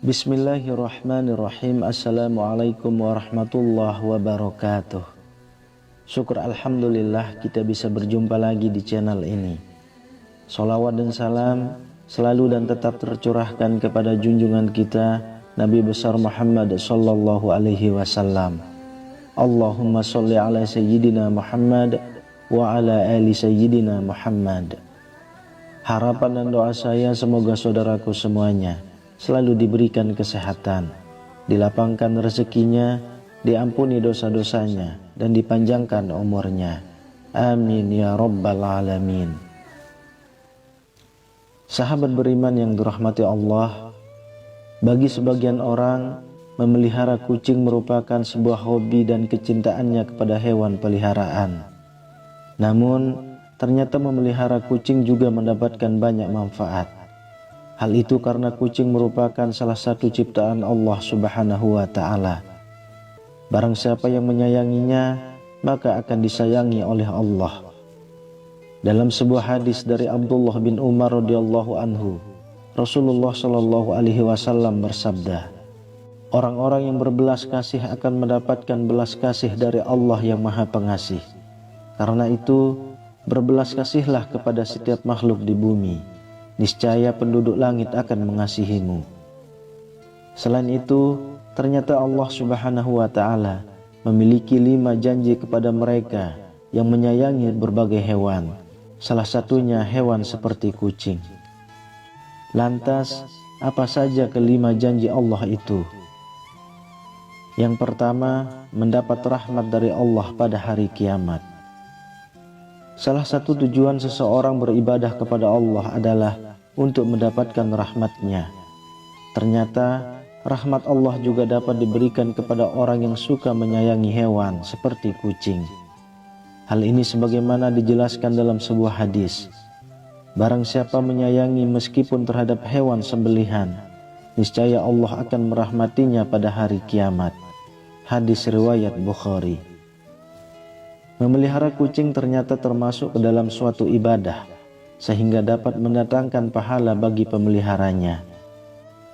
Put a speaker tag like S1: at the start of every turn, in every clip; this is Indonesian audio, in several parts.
S1: Bismillahirrahmanirrahim. Assalamualaikum warahmatullahi wabarakatuh. Syukur alhamdulillah kita bisa berjumpa lagi di channel ini. Sholawat dan salam selalu dan tetap tercurahkan kepada junjungan kita Nabi besar Muhammad sallallahu alaihi wasallam. Allahumma sholli ala sayyidina Muhammad wa ala ali sayyidina Muhammad. Harapan dan doa saya semoga saudaraku semuanya selalu diberikan kesehatan, dilapangkan rezekinya, diampuni dosa-dosanya, dan dipanjangkan umurnya. Amin ya rabbal alamin. Sahabat beriman yang dirahmati Allah, bagi sebagian orang, memelihara kucing merupakan sebuah hobi dan kecintaannya kepada hewan peliharaan. Namun, ternyata memelihara kucing juga mendapatkan banyak manfaat. Hal itu karena kucing merupakan salah satu ciptaan Allah Subhanahu wa Ta'ala. Barang siapa yang menyayanginya, maka akan disayangi oleh Allah. Dalam sebuah hadis dari Abdullah bin Umar radhiyallahu anhu, Rasulullah shallallahu alaihi wasallam bersabda, orang-orang yang berbelas kasih akan mendapatkan belas kasih dari Allah yang Maha Pengasih. Karena itu, berbelas kasihlah kepada setiap makhluk di bumi. Niscaya penduduk langit akan mengasihimu. Selain itu, ternyata Allah Subhanahu wa Ta'ala memiliki 5 janji kepada mereka yang menyayangi berbagai hewan, salah satunya hewan seperti kucing. Lantas, apa saja ke-5 janji Allah itu? Yang pertama, mendapat rahmat dari Allah pada hari kiamat. Salah satu tujuan seseorang beribadah kepada Allah adalah untuk mendapatkan rahmat-Nya. Ternyata rahmat Allah juga dapat diberikan kepada orang yang suka menyayangi hewan seperti kucing. Hal ini sebagaimana dijelaskan dalam sebuah hadis. Barang siapa menyayangi meskipun terhadap hewan sembelihan, niscaya Allah akan merahmatinya pada hari kiamat. Hadis riwayat Bukhari. Memelihara kucing ternyata termasuk ke dalam suatu ibadah, sehingga dapat mendatangkan pahala bagi pemeliharanya.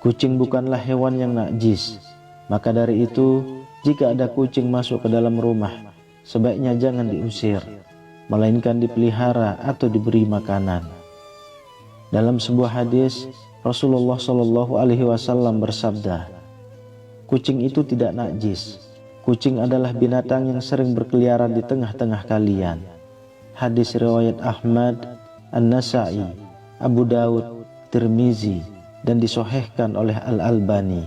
S1: Kucing bukanlah hewan yang najis, maka dari itu, jika ada kucing masuk ke dalam rumah, sebaiknya jangan diusir, melainkan dipelihara atau diberi makanan. Dalam sebuah hadis, Rasulullah Shallallahu Alaihi Wasallam bersabda, kucing itu tidak najis. Kucing adalah binatang yang sering berkeliaran di tengah-tengah kalian. Hadis riwayat Ahmad, An-Nasa'i, Abu Daud, Tirmizi, dan disahihkan oleh Al-Albani.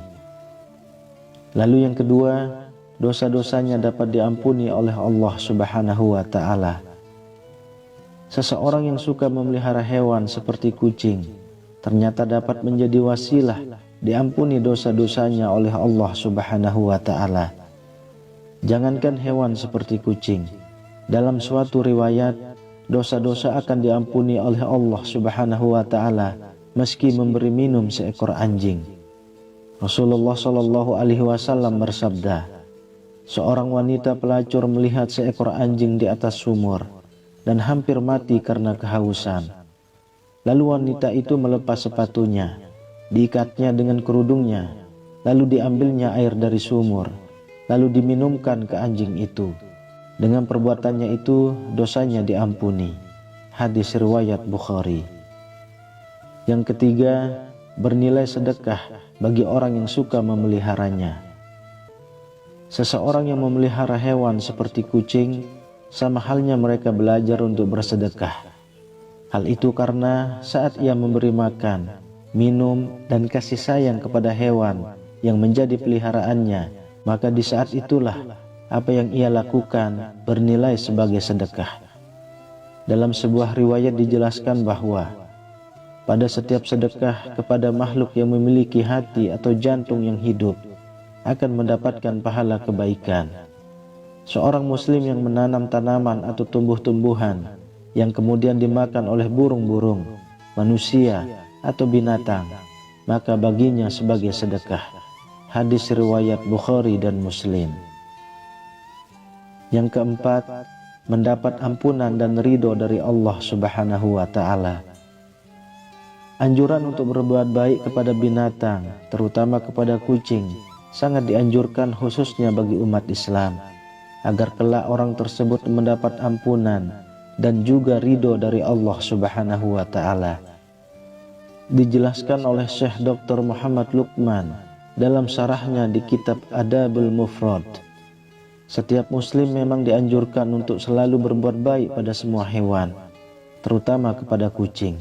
S1: Lalu yang kedua, dosa-dosanya dapat diampuni oleh Allah Subhanahu wa Ta'ala. Seseorang yang suka memelihara hewan seperti kucing, ternyata dapat menjadi wasilah diampuni dosa-dosanya oleh Allah Subhanahu wa Ta'ala. Jangankan hewan seperti kucing, dalam suatu riwayat, dosa-dosa akan diampuni oleh Allah Subhanahu wa Ta'ala meski memberi minum seekor anjing. Rasulullah Shallallahu Alaihi Wasallam bersabda, seorang wanita pelacur melihat seekor anjing di atas sumur dan hampir mati karena kehausan. Lalu wanita itu melepas sepatunya, diikatnya dengan kerudungnya, lalu diambilnya air dari sumur, lalu diminumkan ke anjing itu. Dengan perbuatannya itu, dosanya diampuni. Hadis riwayat Bukhari. Yang ketiga, bernilai sedekah bagi orang yang suka memeliharanya. Seseorang yang memelihara hewan seperti kucing, sama halnya mereka belajar untuk bersedekah. Hal itu karena saat ia memberi makan, minum, dan kasih sayang kepada hewan yang menjadi peliharaannya, maka di saat itulah apa yang ia lakukan bernilai sebagai sedekah. Dalam sebuah riwayat dijelaskan bahwa pada setiap sedekah kepada makhluk yang memiliki hati atau jantung yang hidup akan mendapatkan pahala kebaikan. Seorang muslim yang menanam tanaman atau tumbuh-tumbuhan yang kemudian dimakan oleh burung-burung, manusia, atau binatang, maka baginya sebagai sedekah. Hadis riwayat Bukhari dan Muslim. Yang keempat, mendapat ampunan dan ridho dari Allah Subhanahu wa Ta'ala. Anjuran untuk berbuat baik kepada binatang, terutama kepada kucing, sangat dianjurkan khususnya bagi umat Islam, agar kelak orang tersebut mendapat ampunan dan juga ridho dari Allah Subhanahu wa Ta'ala. Dijelaskan oleh Syekh Dr. Muhammad Luqman dalam syarahnya di kitab Adabul Mufrad, setiap muslim memang dianjurkan untuk selalu berbuat baik pada semua hewan, terutama kepada kucing.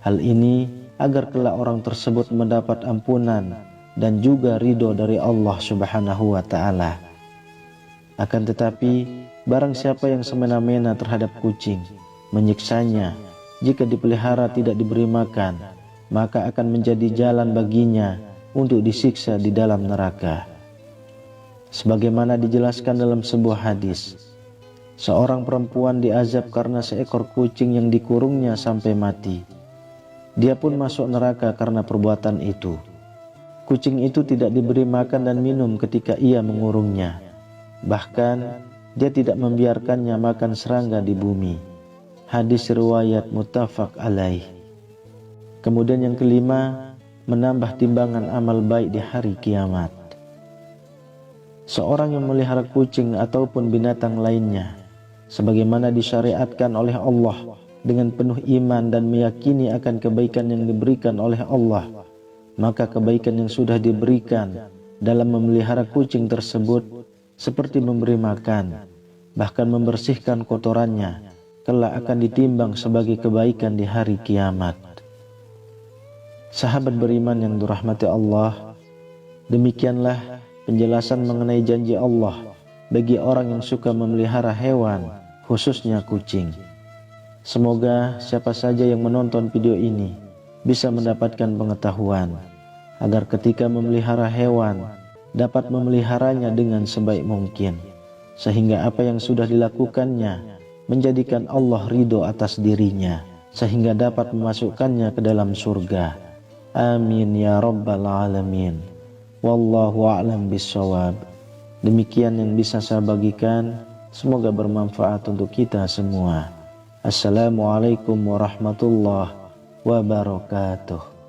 S1: Hal ini agar kelak orang tersebut mendapat ampunan dan juga ridho dari Allah Subhanahu wa Ta'ala. Akan tetapi, barang siapa yang semena-mena terhadap kucing, menyiksanya, jika dipelihara tidak diberi makan, maka akan menjadi jalan baginya untuk disiksa di dalam neraka. Sebagaimana dijelaskan dalam sebuah hadis, seorang perempuan diazab karena seekor kucing yang dikurungnya sampai mati. Dia pun masuk neraka karena perbuatan itu. Kucing itu tidak diberi makan dan minum ketika ia mengurungnya. Bahkan dia tidak membiarkannya makan serangga di bumi. Hadis riwayat muttafaq alaih. Kemudian yang kelima, menambah timbangan amal baik di hari kiamat. Seorang yang melihara kucing ataupun binatang lainnya, sebagaimana disyariatkan oleh Allah, dengan penuh iman dan meyakini akan kebaikan yang diberikan oleh Allah, maka kebaikan yang sudah diberikan dalam memelihara kucing tersebut seperti memberi makan, bahkan membersihkan kotorannya, kelak akan ditimbang sebagai kebaikan di hari kiamat. Sahabat beriman yang dirahmati Allah, demikianlah penjelasan mengenai janji Allah bagi orang yang suka memelihara hewan, khususnya kucing. Semoga siapa saja yang menonton video ini bisa mendapatkan pengetahuan, agar ketika memelihara hewan dapat memeliharanya dengan sebaik mungkin, sehingga apa yang sudah dilakukannya menjadikan Allah ridho atas dirinya, sehingga dapat memasukkannya ke dalam surga. Amin ya rabbal alamin. Wallahu a'lam bishawab. Demikian yang bisa saya bagikan, semoga bermanfaat untuk kita semua. Assalamualaikum warahmatullahi wabarakatuh.